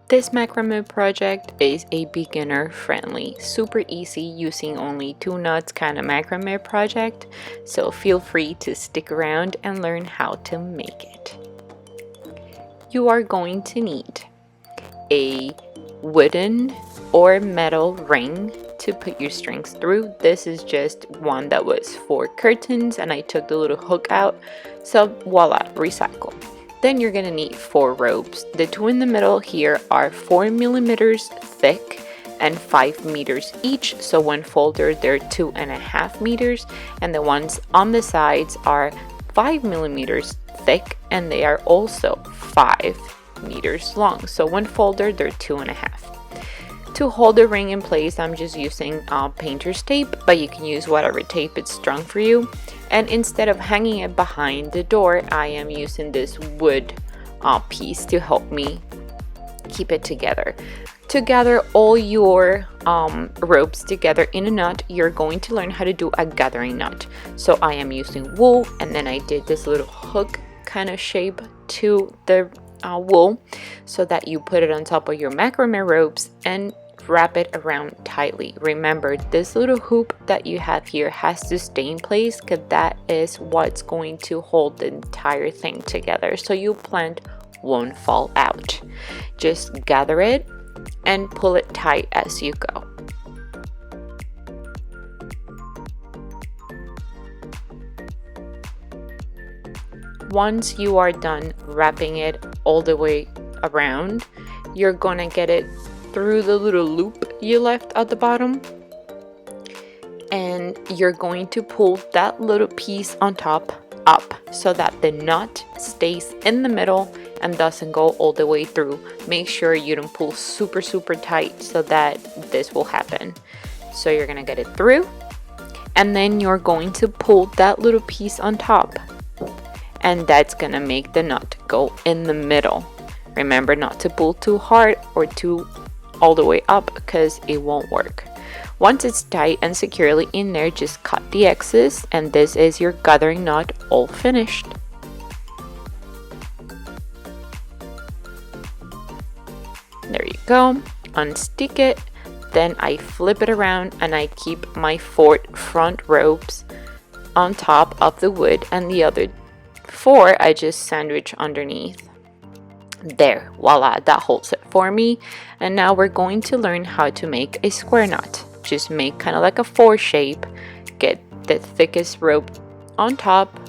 This macrame project is a beginner friendly, super easy, using only 2 knots kind of macrame project, so feel free to stick around and learn how to make it. You are going to need a wooden or metal ring to put your strings through. This is just one that was for curtains and I took the little hook out, so voila, recycle. Then you're gonna need 4 ropes. The 2 in the middle here are 4 millimeters thick and 5 meters each, so when folded they're 2.5 meters, and the ones on the sides are 5 millimeters thick and they are also 5 meters long, so when folded they're 2.5. To hold the ring in place, I'm just using painter's tape, but you can use whatever tape is strong for you. And instead of hanging it behind the door, I am using this wood piece to help me keep it together. To gather all your ropes together in a knot, you're going to learn how to do a gathering knot. So I am using wool, and then I did this little hook kind of shape to the wool so that you put it on top of your macrame ropes and wrap it around tightly. Remember, this little hoop that you have here has to stay in place because that is what's going to hold the entire thing together, so your plant won't fall out. Just gather it and pull it tight as you go. Once you are done wrapping it all the way around, you're gonna get it through the little loop you left at the bottom, and you're going to pull that little piece on top up so that the knot stays in the middle and doesn't go all the way through. Make sure you don't pull super tight so that this will happen. So you're gonna get it through, and then you're going to pull that little piece on top, and that's gonna make the knot go in the middle. Remember not to pull too hard or too all the way up because it won't work. Once it's tight and securely in there, just cut the excess, and this is your gathering knot all finished. There you go. Unstick it, then I flip it around and I keep my 4 front ropes on top of the wood, and the other 4 I just sandwich underneath. There, voila, that holds it for me. And now we're going to learn how to make a square knot. Just make kind of like a 4 shape, get the thickest rope on top,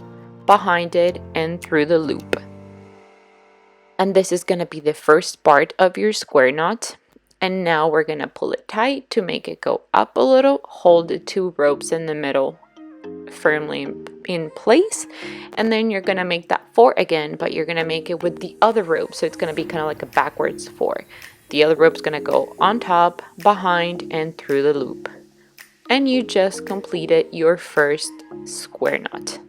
behind it, and through the loop. And this is going to be the first part of your square knot. And now we're going to pull it tight to make it go up a little. Hold the 2 ropes in the middle firmly in place, and then you're gonna make that 4 again, but you're gonna make it with the other rope, so it's gonna be kind of like a backwards 4. The other rope's gonna go on top, behind, and through the loop, and you just completed your first square knot.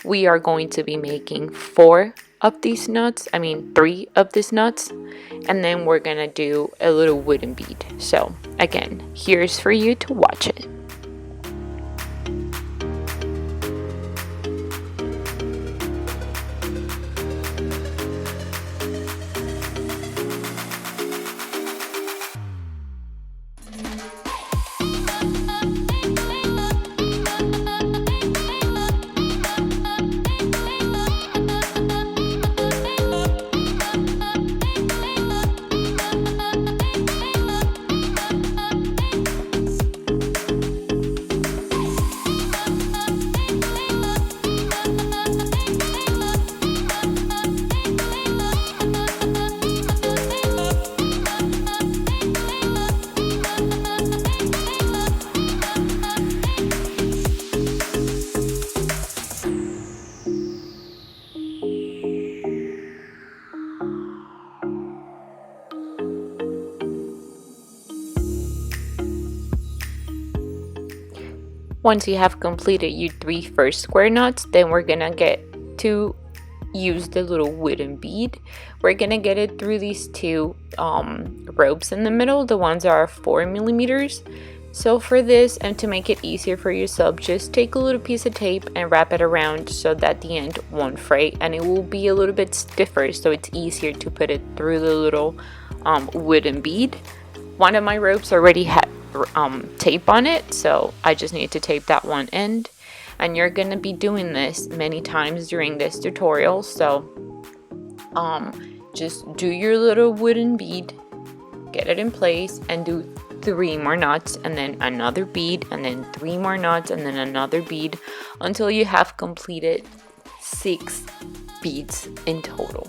We are going to be making 3 of these knots, and then we're gonna do a little wooden bead. So again, here's for you to watch it. Once you have completed your 3 first square knots, then we're gonna get to use the little wooden bead. We're gonna get it through these 2 ropes in the middle. The ones are 4 millimeters. So for this, and to make it easier for yourself, just take a little piece of tape and wrap it around so that the end won't fray, and it will be a little bit stiffer, so it's easier to put it through the little wooden bead. One of my ropes already had tape on it, so I just need to tape that one end. And you're gonna be doing this many times during this tutorial, so just do your little wooden bead, get it in place, and do 3 more knots, and then another bead, and then 3 more knots, and then another bead, until you have completed 6 beads in total.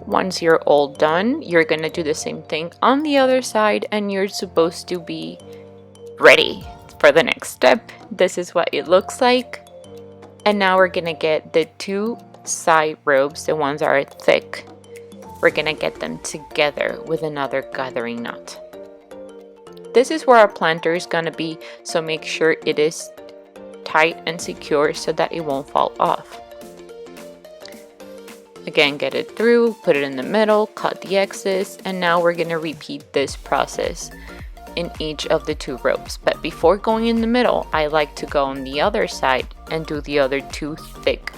Once you're all done, you're gonna do the same thing on the other side, and you're supposed to be ready for the next step. This is what it looks like. And now we're gonna get the 2 side ropes, the ones that are thick. We're gonna get them together with another gathering knot. This is where our planter is gonna be, so make sure it is tight and secure so that it won't fall off. Again, get it through, put it in the middle, cut the excess, and now we're gonna repeat this process in each of the 2 ropes. But before going in the middle, I like to go on the other side and do the other 2 thick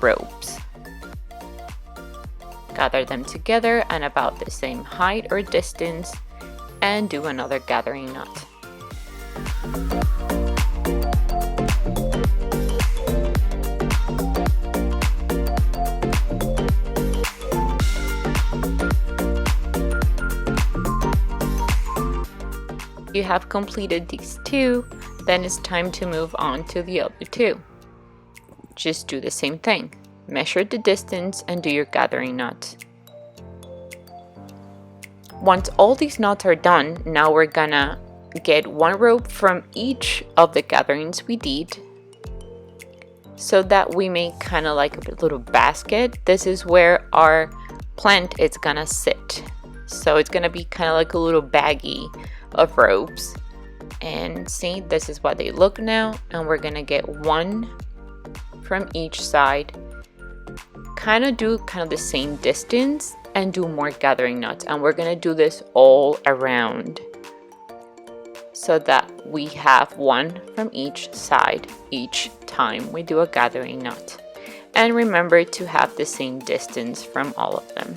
ropes. Gather them together and about the same height or distance, and do another gathering knot. You have completed these 2, then it's time to move on to the other 2. Just do the same thing. Measure the distance and do your gathering knot. Once all these knots are done, now we're gonna get 1 rope from each of the gatherings we did, so that we make kind of like a little basket. This is where our plant is gonna sit. So it's gonna be kind of like a little baggie of ropes, and see, this is what they look now. And we're gonna get 1 from each side, kind of the same distance, and do more gathering knots. And we're gonna do this all around so that we have 1 from each side each time we do a gathering knot. And remember to have the same distance from all of them.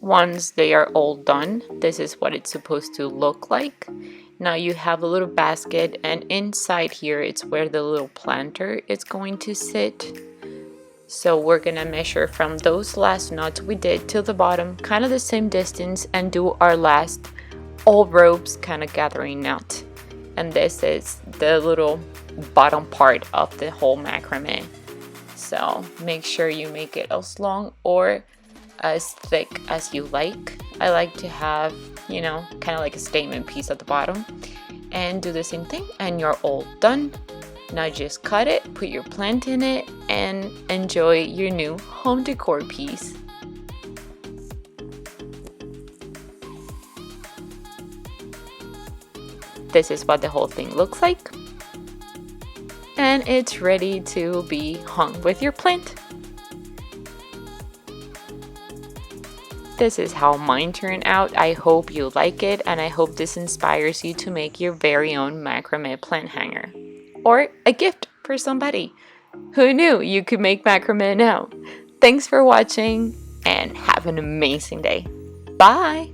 Once they are all done, this is what it's supposed to look like. Now you have a little basket, and inside here it's where the little planter is going to sit. So we're gonna measure from those last knots we did to the bottom, kind of the same distance, and do our last all ropes kind of gathering knot. And this is the little bottom part of the whole macrame. So make sure you make it as long or as thick as you like. I like to have, you know, kind of like a statement piece at the bottom. And do the same thing and you're all done. Now just cut it, put your plant in it, and enjoy your new home decor piece. This is what the whole thing looks like. And it's ready to be hung with your plant. This is how mine turned out. I hope you like it, and I hope this inspires you to make your very own macrame plant hanger. Or a gift for somebody. Who knew you could make macrame now? Thanks for watching, and have an amazing day. Bye!